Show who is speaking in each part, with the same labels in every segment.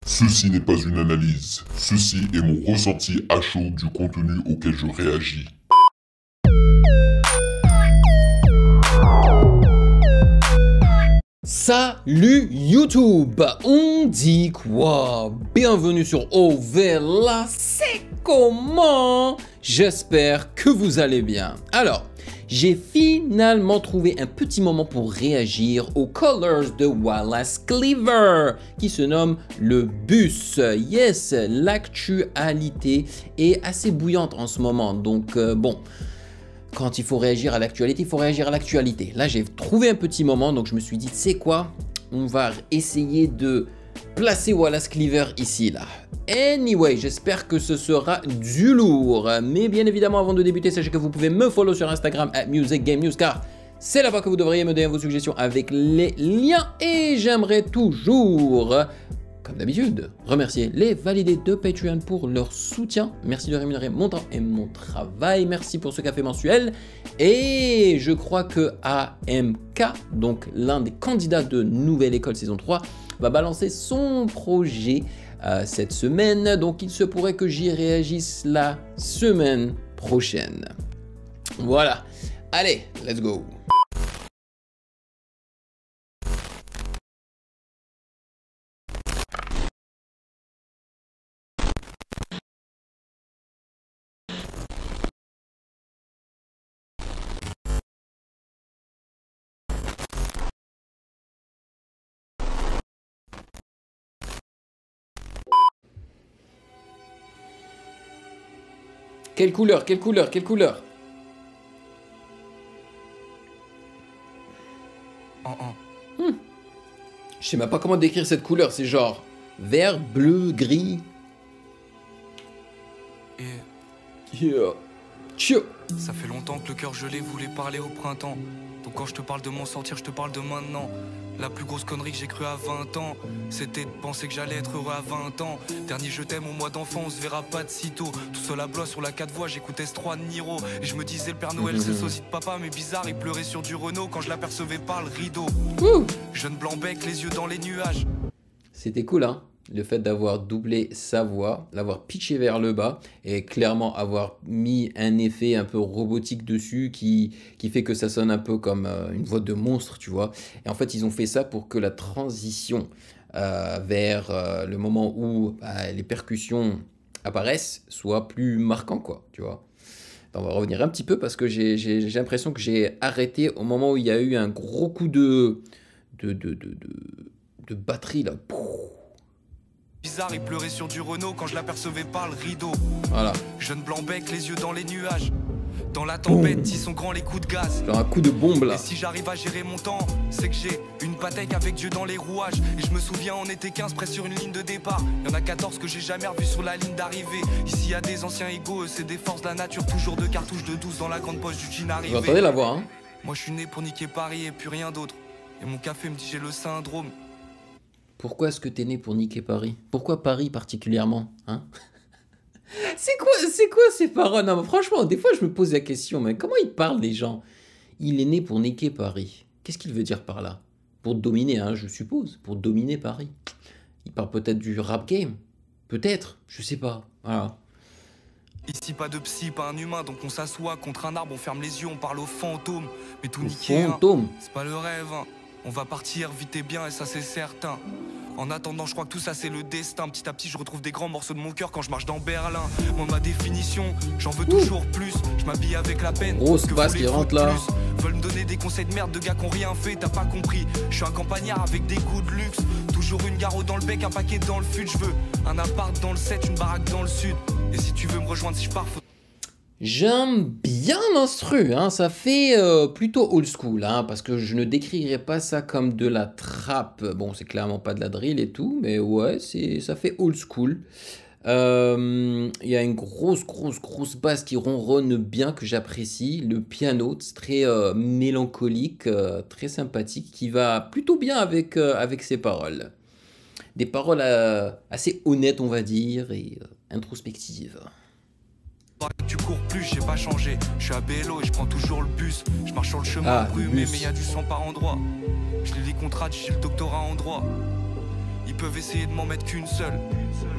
Speaker 1: Ceci n'est pas une analyse, ceci est mon ressenti à chaud du contenu auquel je réagis.
Speaker 2: Salut YouTube, on dit quoi? Bienvenue sur Ovela, c'est comment? J'espère que vous allez bien. Alors, j'ai finalement trouvé un petit moment pour réagir aux Colors de Wallace Cleaver, qui se nomme le bus. Yes, l'actualité est assez bouillante en ce moment, donc bon... Quand il faut réagir à l'actualité, il faut réagir à l'actualité. Là, j'ai trouvé un petit moment, donc je me suis dit, tu sais quoi? On va essayer de placer Wallace Cleaver ici, là. Anyway, j'espère que ce sera du lourd. Mais bien évidemment, avant de débuter, sachez que vous pouvez me follow sur Instagram @musicgamenews, car c'est là-bas que vous devriez me donner vos suggestions avec les liens. Et j'aimerais toujours... comme d'habitude, remercier les validés de Patreon pour leur soutien. Merci de rémunérer mon temps et mon travail. Merci pour ce café mensuel. Et je crois que AMK, donc l'un des candidats de Nouvelle École saison 3, va balancer son projet cette semaine. Donc il se pourrait que j'y réagisse la semaine prochaine. Voilà. Allez, let's go. Quelle couleur? Quelle couleur? Quelle couleur? Je sais même pas comment décrire cette couleur. C'est genre vert, bleu, gris. Yeah. Tchou.
Speaker 3: Ça fait longtemps que le cœur gelé voulait parler au printemps. Donc quand je te parle de m'en sortir, je te parle de maintenant. La plus grosse connerie que j'ai cru à 20 ans, c'était de penser que j'allais être heureux à 20 ans. Dernier je t'aime au mois d'enfant, on se verra pas de sitôt. Tout seul à Blois sur la 4 voies, j'écoutais S3 de Niro. Et je me disais le Père Noël c'est le sosie de papa, mais bizarre, il pleurait sur du Renault quand je l'apercevais par le rideau. Jeune blanc bec, les yeux dans les nuages.
Speaker 2: C'était cool, hein? Le fait d'avoir doublé sa voix, l'avoir pitché vers le bas et clairement avoir mis un effet un peu robotique dessus qui fait que ça sonne un peu comme une voix de monstre, tu vois. Et en fait, ils ont fait ça pour que la transition vers le moment où les percussions apparaissent soit plus marquant, quoi, tu vois. On va revenir un petit peu parce que j'ai l'impression que j'ai arrêté au moment où il y a eu un gros coup de batterie, là.
Speaker 3: Bizarre, il pleurait sur du Renault quand je l'apercevais par le rideau.
Speaker 2: Voilà.
Speaker 3: Jeune blanc bec, les yeux dans les nuages. Dans la tempête, ils sont grands les coups de gaz.
Speaker 2: Genre un coup de bombe là.
Speaker 3: Et si j'arrive à gérer mon temps, c'est que j'ai une patek avec Dieu dans les rouages. Et je me souviens, on était 15 près sur une ligne de départ. Y'en a 14 que j'ai jamais revu sur la ligne d'arrivée. Ici y a des anciens égaux, c'est des forces de la nature. Toujours deux cartouches de 12 dans la grande poche du jean arrivé.
Speaker 2: Vous entendez la voix, hein?
Speaker 3: Moi je suis né pour niquer Paris et plus rien d'autre. Et mon café me dit j'ai le syndrome.
Speaker 2: Pourquoi est-ce que t'es né pour niquer Paris? Pourquoi Paris particulièrement, hein? C'est quoi ces paroles? Non, mais franchement, des fois je me pose la question, mais comment ils parlent les gens? Il est né pour niquer Paris. Qu'est-ce qu'il veut dire par là? Pour dominer, hein, je suppose. Pour dominer Paris. Il parle peut-être du rap game. Peut-être, je sais pas. Voilà.
Speaker 3: Ici pas de psy, pas un humain, donc on s'assoit contre un arbre, on ferme les yeux, on parle aux fantômes. Mais tout niquer,
Speaker 2: fantôme.
Speaker 3: C'est pas le rêve, hein. On va partir vite et bien et ça c'est certain. En attendant je crois que tout ça c'est le destin. Petit à petit je retrouve des grands morceaux de mon cœur quand je marche dans Berlin. Moi ma définition, j'en veux toujours plus. Je m'habille avec la peine.
Speaker 2: Grosse basse qui rentre là.
Speaker 3: Veulent me donner des conseils de merde de gars qui ont rien fait, t'as pas compris. Je suis un campagnard avec des goûts de luxe. Toujours une garo dans le bec, un paquet dans le fut. Je veux un appart dans le 7, une baraque dans le sud. Et si tu veux me rejoindre si je pars, faut...
Speaker 2: J'aime bien l'instru, hein, ça fait plutôt old school, hein, parce que je ne décrirais pas ça comme de la trap. Bon, c'est clairement pas de la drill et tout, mais ouais, ça fait old school. Il y a une grosse basse qui ronronne bien, que j'apprécie. Le piano, c'est très mélancolique, très sympathique, qui va plutôt bien avec ses paroles. Des paroles assez honnêtes, on va dire, et introspectives.
Speaker 3: Tu cours plus, j'ai pas changé. Je suis à Bélo et je prends toujours le bus. Je marche sur le chemin brumé, mais y a du sang par endroit. Je lis les contrats, j'ai le doctorat en droit. Ils peuvent essayer de m'en mettre qu'une seule.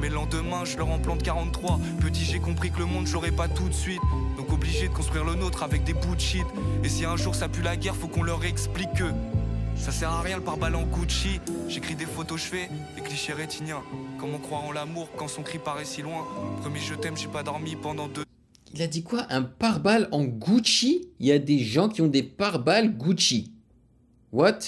Speaker 3: Mais le lendemain, je leur en plante 43. Petit, j'ai compris que le monde, je l'aurais pas tout de suite. Donc obligé de construire le nôtre avec des bouts de shit. Et si un jour ça pue la guerre, faut qu'on leur explique que ça sert à rien le pare-balles en Gucci. J'écris des photos, je fais des clichés rétiniens. Comment croire en l'amour quand son cri paraît si loin? Premier je t'aime, j'ai pas dormi pendant 2.
Speaker 2: Il a dit quoi? Un pare-balles en Gucci? Il y a des gens qui ont des pare-balles Gucci. What?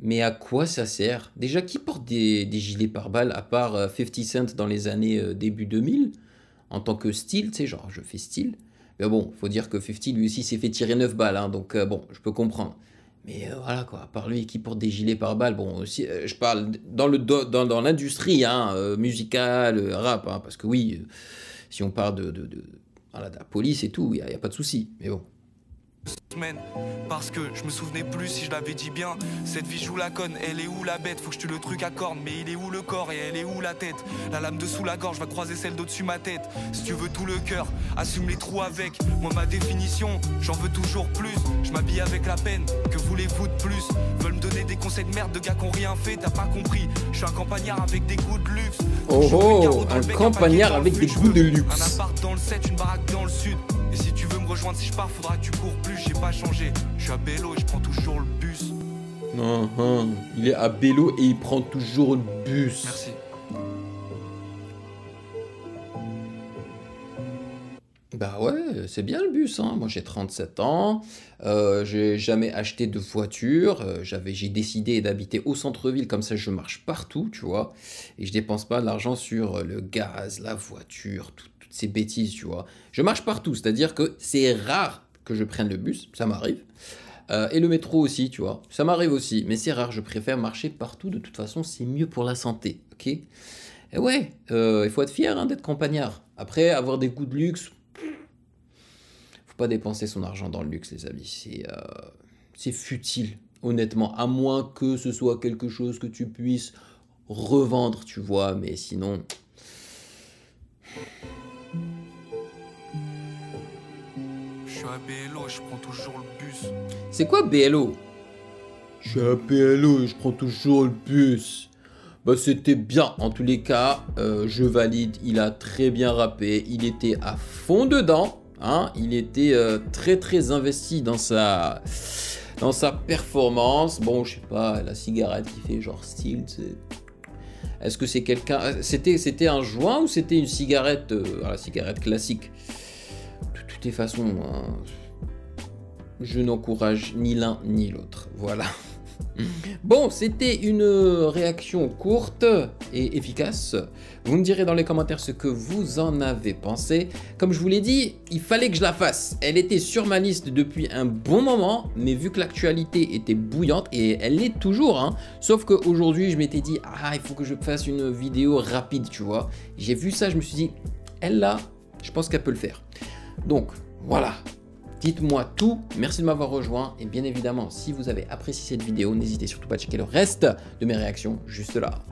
Speaker 2: Mais à quoi ça sert? Déjà, qui porte des gilets pare-balles à part 50 Cent dans les années début 2000? En tant que style, tu sais, genre, je fais style. Mais bon, faut dire que 50 lui aussi s'est fait tirer 9 balles, hein, donc bon, je peux comprendre. Mais voilà quoi, à part lui qui porte des gilets pare-balles, bon, aussi, je parle dans l'industrie hein, musicale, rap, hein, parce que oui, si on parle voilà, de la police et tout, il n'y a pas de souci, mais bon.
Speaker 3: Parce que je me souvenais plus si je l'avais dit bien. Cette vie joue la conne, elle est où la bête? Faut que je tue le truc à cornes, mais il est où le corps et elle est où la tête? La lame dessous la gorge va croiser celle d'au-dessus ma tête. Si tu veux tout le cœur, assume les trous avec. Moi ma définition, j'en veux toujours plus. Je m'habille avec la peine, que voulez-vous de plus? Veulent me donner des conseils de merde de gars qui ont rien fait, t'as pas compris. Je suis un campagnard avec des goûts de luxe.
Speaker 2: Oh, un campagnard avec des goûts de luxe.
Speaker 3: Un appart dans le 7, une baraque dans le sud. Et si tu veux me rejoindre, si je pars, faudra que tu cours plus. J'ai pas changé, je suis à Bélo et je prends toujours le bus.
Speaker 2: Il est à Bélo et il prend toujours le bus.
Speaker 3: Merci.
Speaker 2: Bah ouais, c'est bien le bus, hein. Moi j'ai 37 ans, j'ai jamais acheté de voiture, j'ai décidé d'habiter au centre-ville, comme ça je marche partout, tu vois, et je dépense pas de l'argent sur le gaz, la voiture, toutes ces bêtises, tu vois. Je marche partout, c'est-à-dire que c'est rare que je prenne le bus, ça m'arrive, et le métro aussi, tu vois, ça m'arrive aussi, mais c'est rare, je préfère marcher partout, de toute façon c'est mieux pour la santé, ok? Et ouais, il faut être fier hein, d'être campagnard. Après, avoir des goûts de luxe, pas dépenser son argent dans le luxe, les amis. C'est futile, honnêtement. À moins que ce soit quelque chose que tu puisses revendre, tu vois. Mais sinon...
Speaker 3: Je suis à BLO et je prends toujours le bus.
Speaker 2: C'est quoi BLO? Je suis à BLO et je prends toujours le bus. Bah c'était bien, en tous les cas, je valide. Il a très bien rappé. Il était à fond dedans. Hein, il était très investi dans sa performance. Bon, je sais pas, la cigarette qui fait genre style, est-ce que c'est quelqu'un... C'était un joint ou c'était une cigarette, la cigarette classique? De toutes les façons, hein, je n'encourage ni l'un ni l'autre. Voilà. Bon, c'était une réaction courte et efficace. Vous me direz dans les commentaires ce que vous en avez pensé. Comme je vous l'ai dit, il fallait que je la fasse. Elle était sur ma liste depuis un bon moment, mais vu que l'actualité était bouillante, et elle l'est toujours, hein, sauf qu'aujourd'hui, je m'étais dit, ah, il faut que je fasse une vidéo rapide, tu vois. J'ai vu ça, je me suis dit, elle là, je pense qu'elle peut le faire. Donc, voilà. Dites-moi tout, merci de m'avoir rejoint et bien évidemment si vous avez apprécié cette vidéo, n'hésitez surtout pas à checker le reste de mes réactions juste là.